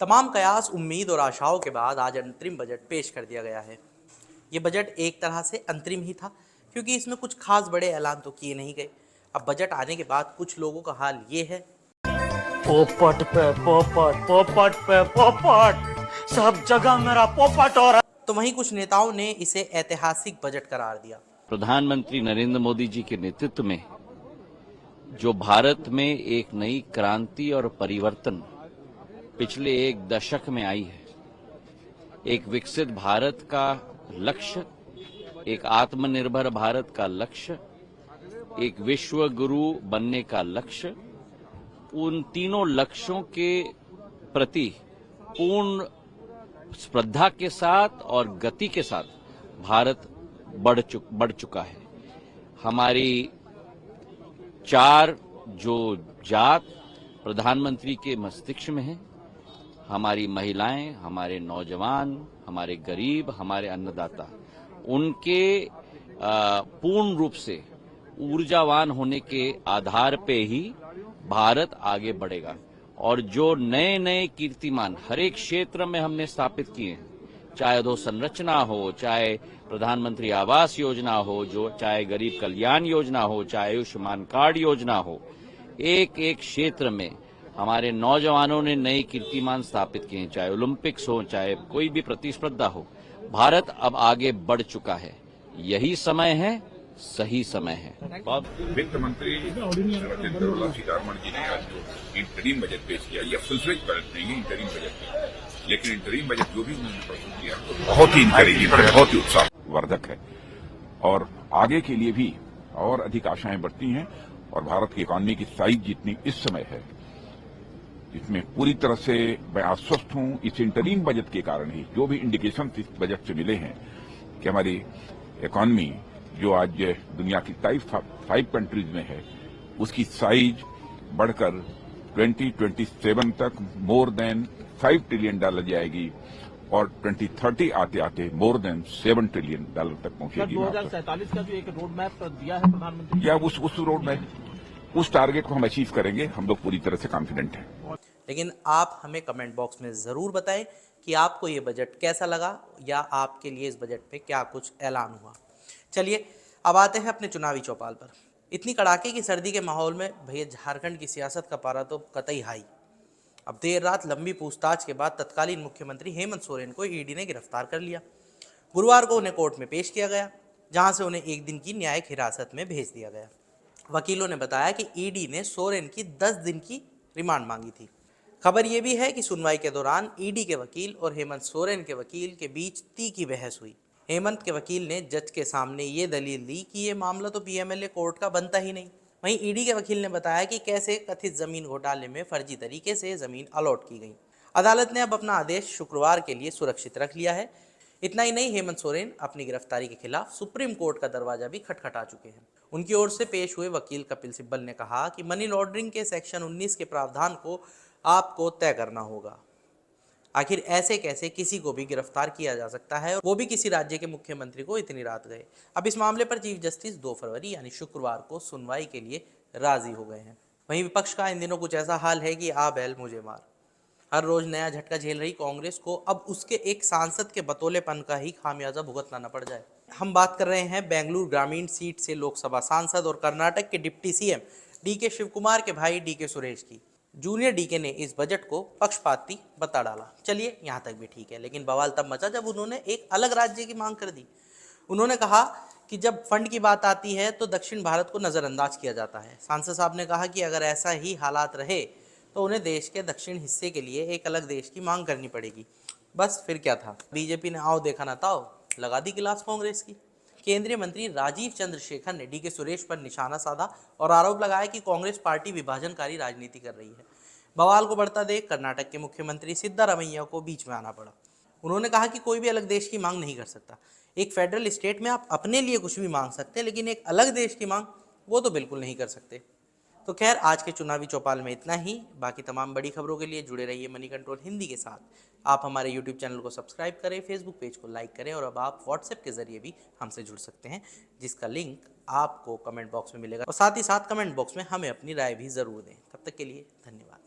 तमाम कयास, उम्मीद और आशाओं के बाद आज अंतरिम बजट पेश कर दिया गया है। ये बजट एक तरह से अंतरिम ही था, क्योंकि इसमें कुछ खास बड़े ऐलान तो किए नहीं गए। अब बजट आने के बाद कुछ लोगों का हाल ये है। पोपट पे पोपट, पोपट पे पोपट, सब जगह मेरा पोपट हो रहा। तो वहीं कुछ नेताओं ने इसे ऐतिहासिक बजट करार दिया। प्रधानमंत्री नरेंद्र मोदी जी के नेतृत्व में जो भारत में एक नई क्रांति और परिवर्तन पिछले एक दशक में आई है, एक विकसित भारत का लक्ष्य, एक आत्मनिर्भर भारत का लक्ष्य, एक विश्व गुरु बनने का लक्ष्य, उन तीनों लक्ष्यों के प्रति पूर्ण श्रद्धा के साथ और गति के साथ भारत बढ़ चुका है। हमारी चार जो जात प्रधानमंत्री के मस्तिष्क में है, हमारी महिलाएं, हमारे नौजवान, हमारे गरीब, हमारे अन्नदाता, उनके पूर्ण रूप से ऊर्जावान होने के आधार पे ही भारत आगे बढ़ेगा। और जो नए नए कीर्तिमान हर एक क्षेत्र में हमने स्थापित किए हैं, चाहे अधोसंरचना हो, चाहे प्रधानमंत्री आवास योजना हो, जो चाहे गरीब कल्याण योजना हो, चाहे आयुष्मान कार्ड योजना हो, एक एक क्षेत्र में हमारे नौजवानों ने नए कीर्तिमान स्थापित किए हैं, चाहे ओलंपिक्स हो, चाहे कोई भी प्रतिस्पर्धा हो। भारत अब आगे बढ़ चुका है। यही समय है, सही समय है। वित्त मंत्री निर्मला सीतारमण जी ने आज जो इंटरिम बजट पेश किया, ये फुल फ्लेज बजट नहीं है, इंटरिम बजट है, लेकिन इंटरिम बजट जो भी उन्होंने प्रस्तुत किया तो बहुत ही इंकरेजिंग है, बहुत ही उत्साहवर्धक है और आगे के लिए भी और अधिक आशाएं बढ़ती हैं। और भारत की इकॉनमी की साइज जितनी इस समय है, इसमें पूरी तरह से मैं आश्वस्त हूं इस इंटरिम बजट के कारण ही, जो भी इंडिकेशन इस बजट से मिले हैं कि हमारी इकॉनमी जो आज दुनिया की टाइप 5 कंट्रीज में है, उसकी साइज बढ़कर 2027 तक मोर देन $5 ट्रिलियन जाएगी और 2030 आते आते मोर देन $7 ट्रिलियन तक पहुंचेगी। 2047 का जो एक रोड मैप दिया है प्रधानमंत्री, या उस रोड मैप, उस टारगेट को हम अचीव करेंगे, हम लोग पूरी तरह से कॉन्फिडेंट हैं। लेकिन आप हमें कमेंट बॉक्स में ज़रूर बताएं कि आपको ये बजट कैसा लगा या आपके लिए इस बजट पे क्या कुछ ऐलान हुआ। चलिए अब आते हैं अपने चुनावी चौपाल पर। इतनी कड़ाके की सर्दी के माहौल में भैया झारखंड की सियासत का पारा तो कतई हाई। अब देर रात लंबी पूछताछ के बाद तत्कालीन मुख्यमंत्री हेमंत सोरेन को ईडी ने गिरफ्तार कर लिया। गुरुवार को उन्हें कोर्ट में पेश किया गया, जहां से उन्हें 1 दिन की न्यायिक हिरासत में भेज दिया गया। वकीलों ने बताया कि ईडी ने सोरेन की 10 दिन की रिमांड मांगी थी। खबर यह भी है कि सुनवाई के दौरान ईडी के वकील और हेमंत सोरेन के वकील के बीच तीखी बहस हुई। हेमंत के वकील ने जज के सामने ये दलील दी कि ये मामला तो पीएमएलए कोर्ट का बनता ही नहीं। वहीं ईडी के वकील ने बताया कि कैसे कथित जमीन घोटाले में फर्जी तरीके से जमीन अलॉट की गई। अदालत ने अब अपना आदेश शुक्रवार के लिए सुरक्षित रख लिया है। इतना ही नहीं, हेमंत सोरेन अपनी गिरफ्तारी के खिलाफ सुप्रीम कोर्ट का दरवाजा भी खटखटा चुके हैं। उनकी ओर से पेश हुए वकील कपिल सिब्बल ने कहा कि मनी लॉन्ड्रिंग के सेक्शन 19 के प्रावधान को आपको तय करना होगा। आखिर ऐसे कैसे किसी को भी गिरफ्तार किया जा सकता है, वो भी किसी राज्य के मुख्यमंत्री को इतनी रात गए। अब इस मामले पर चीफ जस्टिस 2 फरवरी यानी शुक्रवार को सुनवाई के लिए राजी हो गए हैं। वहीं विपक्ष का इन दिनों कुछ ऐसा हाल है कि आ बैल मुझे मार। हर रोज नया झटका झेल रही कांग्रेस को अब उसके एक सांसद के बतौलेपन का ही खामियाजा भुगतना पड़ जाए। हम बात कर रहे हैं बेंगलुरु ग्रामीण सीट से लोकसभा सांसद और कर्नाटक के डिप्टी सीएम डीके शिवकुमार के भाई डीके सुरेश की। जूनियर डीके ने इस बजट को पक्षपाती बता डाला। चलिए यहाँ तक भी ठीक है, लेकिन बवाल तब मचा जब उन्होंने एक अलग राज्य की मांग कर दी। उन्होंने कहा कि जब फंड की बात आती है तो दक्षिण भारत को नज़रअंदाज किया जाता है। सांसद साहब ने कहा कि अगर ऐसा ही हालात रहे तो उन्हें देश के दक्षिण हिस्से के लिए एक अलग देश की मांग करनी पड़ेगी। बस फिर क्या था, बीजेपी ने आओ देखा ना ताओ लगा दी गिलास कांग्रेस की। केंद्रीय मंत्री राजीव चंद्रशेखर ने डीके सुरेश पर निशाना साधा और आरोप लगाया कि कांग्रेस पार्टी विभाजनकारी राजनीति कर रही है। बवाल को बढ़ता देख कर्नाटक के मुख्यमंत्री सिद्धारमैया को बीच में आना पड़ा। उन्होंने कहा कि कोई भी अलग देश की मांग नहीं कर सकता। एक फेडरल स्टेट में आप अपने लिए कुछ भी मांग सकते हैं, लेकिन एक अलग देश की मांग वो तो बिल्कुल नहीं कर सकते। तो खैर, आज के चुनावी चौपाल में इतना ही। बाकी तमाम बड़ी खबरों के लिए जुड़े रहिए मनी कंट्रोल हिंदी के साथ। आप हमारे यूट्यूब चैनल को सब्सक्राइब करें, फेसबुक पेज को लाइक करें और अब आप व्हाट्सएप के जरिए भी हमसे जुड़ सकते हैं, जिसका लिंक आपको कमेंट बॉक्स में मिलेगा। और साथ ही साथ कमेंट बॉक्स में हमें अपनी राय भी ज़रूर दें। तब तक के लिए धन्यवाद।